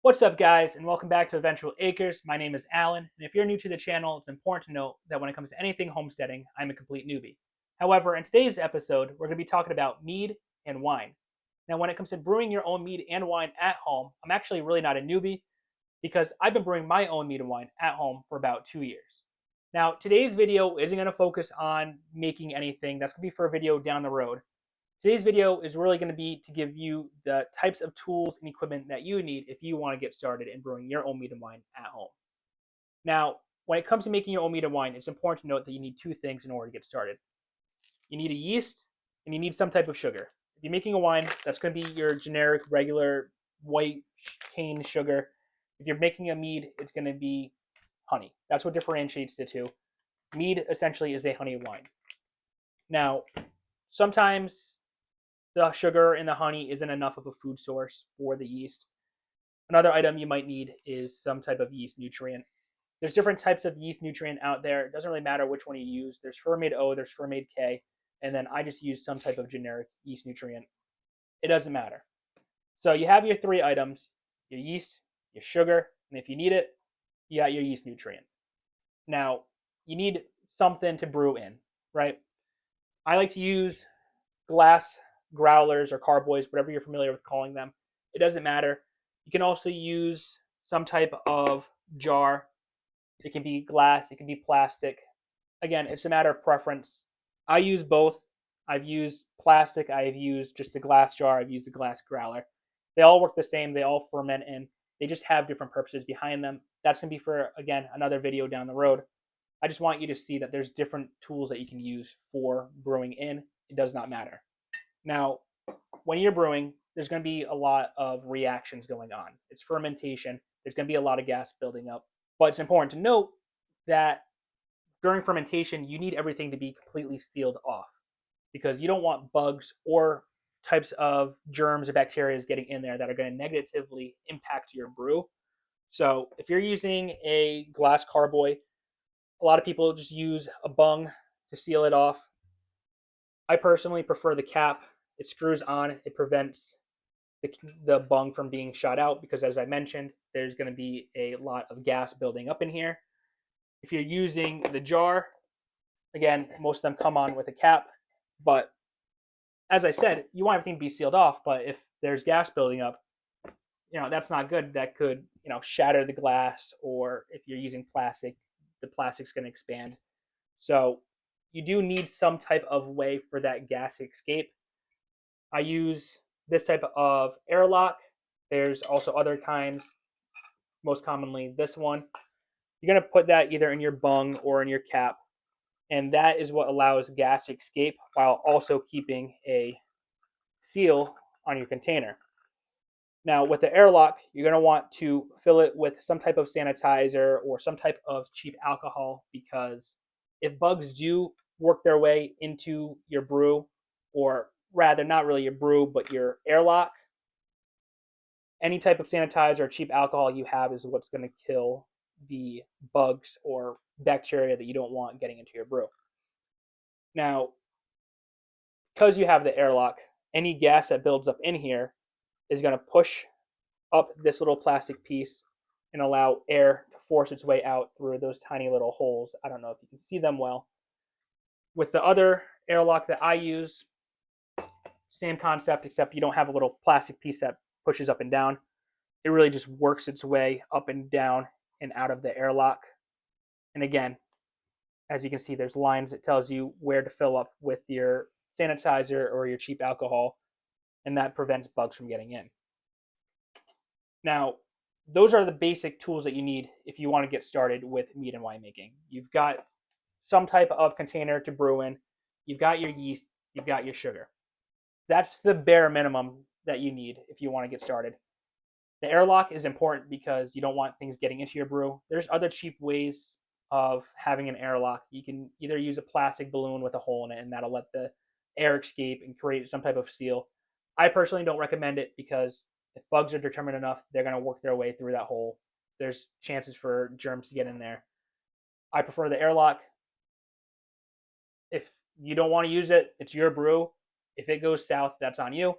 What's up, guys, and welcome back to Eventual Acres. My name is Alan, and if you're new to the channel, it's important to note that when it comes to anything homesteading, I'm a complete newbie. However, in today's episode, we're going to be talking about mead and wine. Now, when it comes to brewing your own mead and wine at home, I'm actually really not a newbie because I've been brewing my own mead and wine at home for about 2 years. Now, today's video isn't going to focus on making anything. That's going to be for a video down the road. Today's video is really going to be to give you the types of tools and equipment that you need if you want to get started in brewing your own mead and wine at home. Now, when it comes to making your own mead and wine, it's important to note that you need two things in order to get started. You need a yeast and you need some type of sugar. If you're making a wine, that's going to be your generic, regular white cane sugar. If you're making a mead, it's going to be honey. That's what differentiates the two. Mead essentially is a honey wine. Now, sometimes the sugar and the honey isn't enough of a food source for the yeast. Another item you might need is some type of yeast nutrient. There's different types of yeast nutrient out there. It doesn't really matter which one you use. There's Fermade O, there's Fermade K, and then I just use some type of generic yeast nutrient. It doesn't matter. So you have your three items, your yeast, your sugar, and if you need it, you got your yeast nutrient. Now, you need something to brew in, right? I like to use glass growlers or carboys, whatever you're familiar with calling them. It doesn't matter. You can also use some type of jar. It can be glass, it can be plastic. Again, it's a matter of preference. I use both. I've used plastic, I've used just a glass jar, I've used a glass growler. They all work the same, they all ferment in. They just have different purposes behind them. That's going to be for, again, another video down the road. I just want you to see that there's different tools that you can use for brewing in. It does not matter. Now, when you're brewing, there's going to be a lot of reactions going on. It's fermentation. There's going to be a lot of gas building up. But it's important to note that during fermentation, you need everything to be completely sealed off because you don't want bugs or types of germs or bacteria getting in there that are going to negatively impact your brew. So if you're using a glass carboy, a lot of people just use a bung to seal it off. I personally prefer the cap. It screws on, it prevents the bung from being shot out because, as I mentioned, there's going to be a lot of gas building up in here. If you're using the jar, again, most of them come on with a cap, but as I said, you want everything to be sealed off, but if there's gas building up, that's not good. That could, shatter the glass, or if you're using plastic, the plastic's going to expand. So you do need some type of way for that gas to escape. I use this type of airlock. There's also other kinds, most commonly this one. You're going to put that either in your bung or in your cap, and that is what allows gas to escape while also keeping a seal on your container. Now, with the airlock, you're going to want to fill it with some type of sanitizer or some type of cheap alcohol, because if bugs do work their way into your brew, or rather not really your brew, but your airlock, any type of sanitizer or cheap alcohol you have is what's going to kill the bugs or bacteria that you don't want getting into your brew. Now, because you have the airlock, any gas that builds up in here is going to push up this little plastic piece and allow air to force its way out through those tiny little holes. I don't know if you can see them well. With the other airlock that I use, same concept, except you don't have a little plastic piece that pushes up and down. It really just works its way up and down and out of the airlock. And again, as you can see, there's lines that tells you where to fill up with your sanitizer or your cheap alcohol, and that prevents bugs from getting in. Now, those are the basic tools that you need if you want to get started with mead and wine making. You've got some type of container to brew in, you've got your yeast, you've got your sugar. That's the bare minimum that you need if you want to get started. The airlock is important because you don't want things getting into your brew. There's other cheap ways of having an airlock. You can either use a plastic balloon with a hole in it, and that'll let the air escape and create some type of seal. I personally don't recommend it because if bugs are determined enough, they're going to work their way through that hole. There's chances for germs to get in there. I prefer the airlock. If you don't want to use it, it's your brew. If it goes south, that's on you.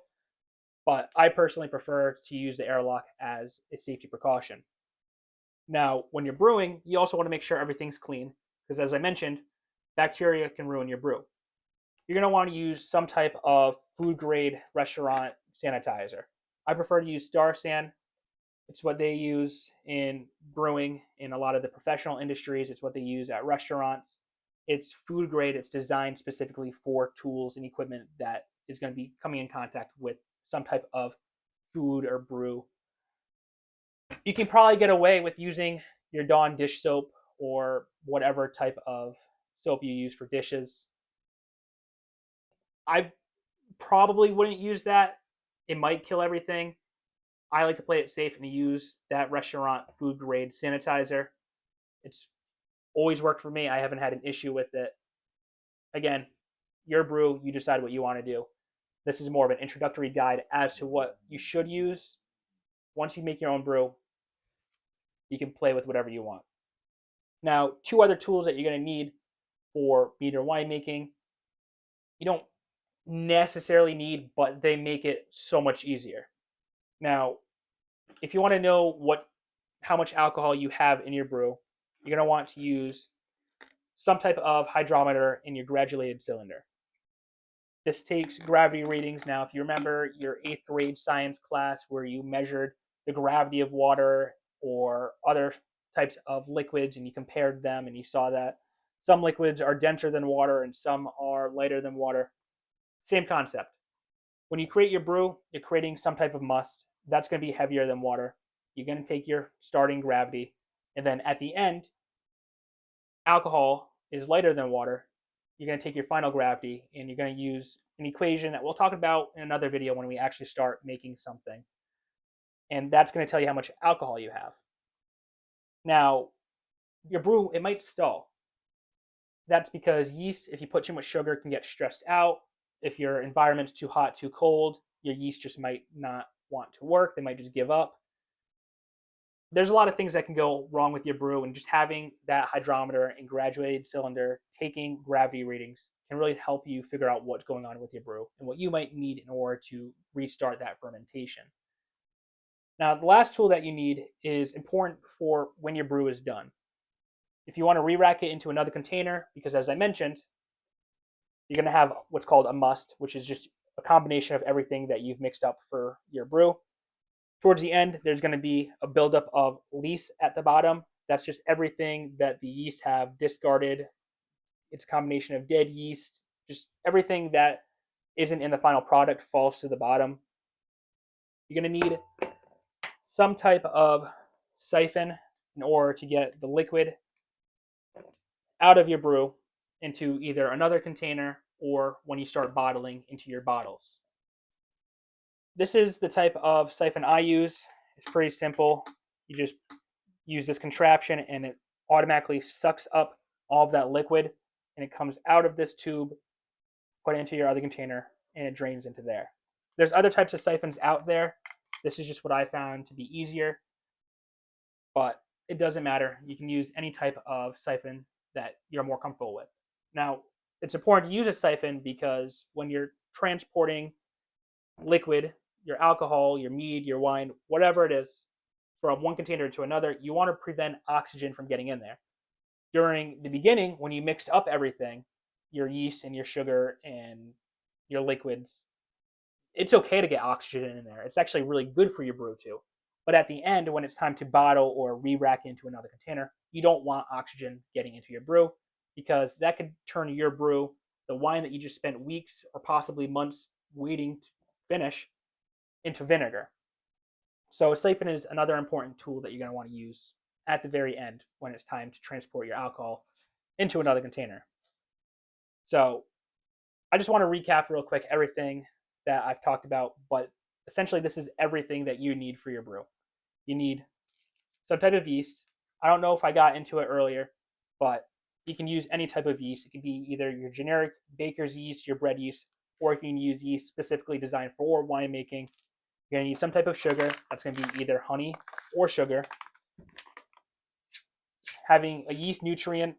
but I personally prefer to use the airlock as a safety precaution. Now, when you're brewing, you also want to make sure everything's clean because, as I mentioned, bacteria can ruin your brew. You're going to want to use some type of food grade restaurant sanitizer. I prefer to use Star San. It's what they use in brewing in a lot of the professional industries. It's what they use at restaurants. It's food grade. It's designed specifically for tools and equipment that is going to be coming in contact with some type of food or brew. You can probably get away with using your Dawn dish soap or whatever type of soap you use for dishes. I probably wouldn't use that. It might kill everything. I like to play it safe and use that restaurant food grade sanitizer. It's always worked for me. I haven't had an issue with it. Again, your brew, you decide what you want to do. This is more of an introductory guide as to what you should use. Once you make your own brew, you can play with whatever you want. Now, two other tools that you're going to need for mead or winemaking, you don't necessarily need, but they make it so much easier. Now, if you want to know how much alcohol you have in your brew, you're going to want to use some type of hydrometer in your graduated cylinder. This takes gravity readings. Now, if you remember your 8th grade science class where you measured the gravity of water or other types of liquids and you compared them and you saw that some liquids are denser than water and some are lighter than water, same concept. When you create your brew, you're creating some type of must. That's going to be heavier than water. You're going to take your starting gravity, and then at the end, alcohol is lighter than water. You're going to take your final gravity, and you're going to use an equation that we'll talk about in another video when we actually start making something. And that's going to tell you how much alcohol you have. Now, your brew, it might stall. That's because yeast, if you put too much sugar, can get stressed out. If your environment's too hot, too cold, your yeast just might not want to work. They might just give up. There's a lot of things that can go wrong with your brew, and just having that hydrometer and graduated cylinder taking gravity readings can really help you figure out what's going on with your brew and what you might need in order to restart that fermentation. Now, the last tool that you need is important for when your brew is done. If you want to re-rack it into another container, because as I mentioned, you're going to have what's called a must, which is just a combination of everything that you've mixed up for your brew. Towards the end, there's going to be a buildup of lees at the bottom. That's just everything that the yeast have discarded. It's a combination of dead yeast, just everything that isn't in the final product falls to the bottom. You're going to need some type of siphon in order to get the liquid out of your brew into either another container or when you start bottling into your bottles. This is the type of siphon I use. It's pretty simple. You just use this contraption and it automatically sucks up all of that liquid and it comes out of this tube, put it into your other container, and it drains into there. There's other types of siphons out there. This is just what I found to be easier, but it doesn't matter. You can use any type of siphon that you're more comfortable with. Now, it's important to use a siphon because when you're transporting liquid, your alcohol, your mead, your wine, whatever it is, from one container to another, you want to prevent oxygen from getting in there. During the beginning, when you mix up everything, your yeast and your sugar and your liquids, it's okay to get oxygen in there. It's actually really good for your brew too. But at the end, when it's time to bottle or re-rack into another container, you don't want oxygen getting into your brew because that could turn your brew, the wine that you just spent weeks or possibly months waiting to finish, into vinegar. So a siphon is another important tool that you're going to want to use at the very end when it's time to transport your alcohol into another container. So I just want to recap real quick everything that I've talked about, but essentially this is everything that you need for your brew. You need some type of yeast. I don't know if I got into it earlier, but you can use any type of yeast. It can be either your generic baker's yeast, your bread yeast, or you can use yeast specifically designed for winemaking. You're going to need some type of sugar. That's going to be either honey or sugar. Having a yeast nutrient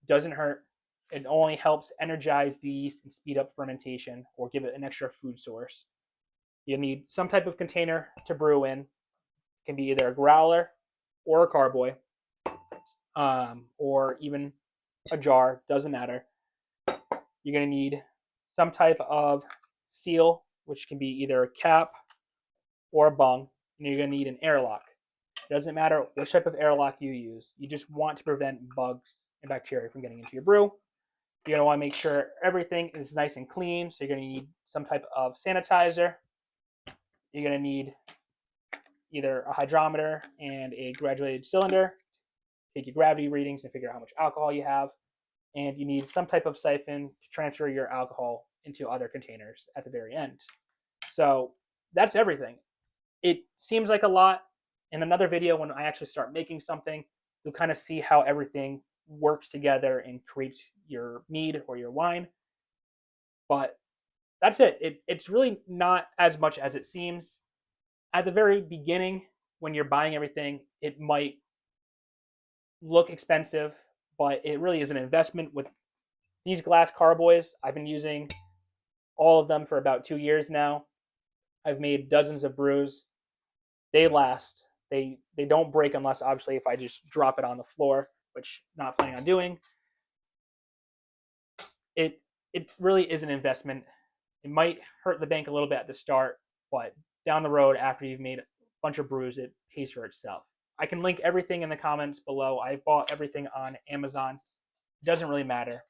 doesn't hurt. It only helps energize the yeast and speed up fermentation or give it an extra food source. You need some type of container to brew in. It can be either a growler or a carboy, or even a jar, doesn't matter. You're going to need some type of seal, which can be either a cap or a bung, and you're going to need an airlock. It doesn't matter which type of airlock you use. You just want to prevent bugs and bacteria from getting into your brew. You're going to want to make sure everything is nice and clean, so you're going to need some type of sanitizer. You're going to need either a hydrometer and a graduated cylinder. Take your gravity readings and figure out how much alcohol you have. And you need some type of siphon to transfer your alcohol into other containers at the very end. So that's everything. It seems like a lot. In another video, when I actually start making something, you'll kind of see how everything works together and creates your mead or your wine. But that's it. It's really not as much as it seems. At the very beginning, when you're buying everything, it might look expensive, but it really is an investment. With these glass carboys, I've been using all of them for about 2 years now. I've made dozens of brews. They last. They don't break unless, obviously, if I just drop it on the floor, which I'm not planning on doing. It really is an investment. It might hurt the bank a little bit at the start, but down the road, after you've made a bunch of brews, it pays for itself. I can link everything in the comments below. I bought everything on Amazon. It doesn't really matter,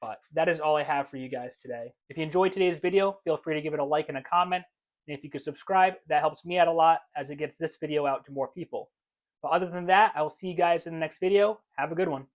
but that is all I have for you guys today. If you enjoyed today's video, feel free to give it a like and a comment. And if you could subscribe, that helps me out a lot as it gets this video out to more people. But other than that, I will see you guys in the next video. Have a good one.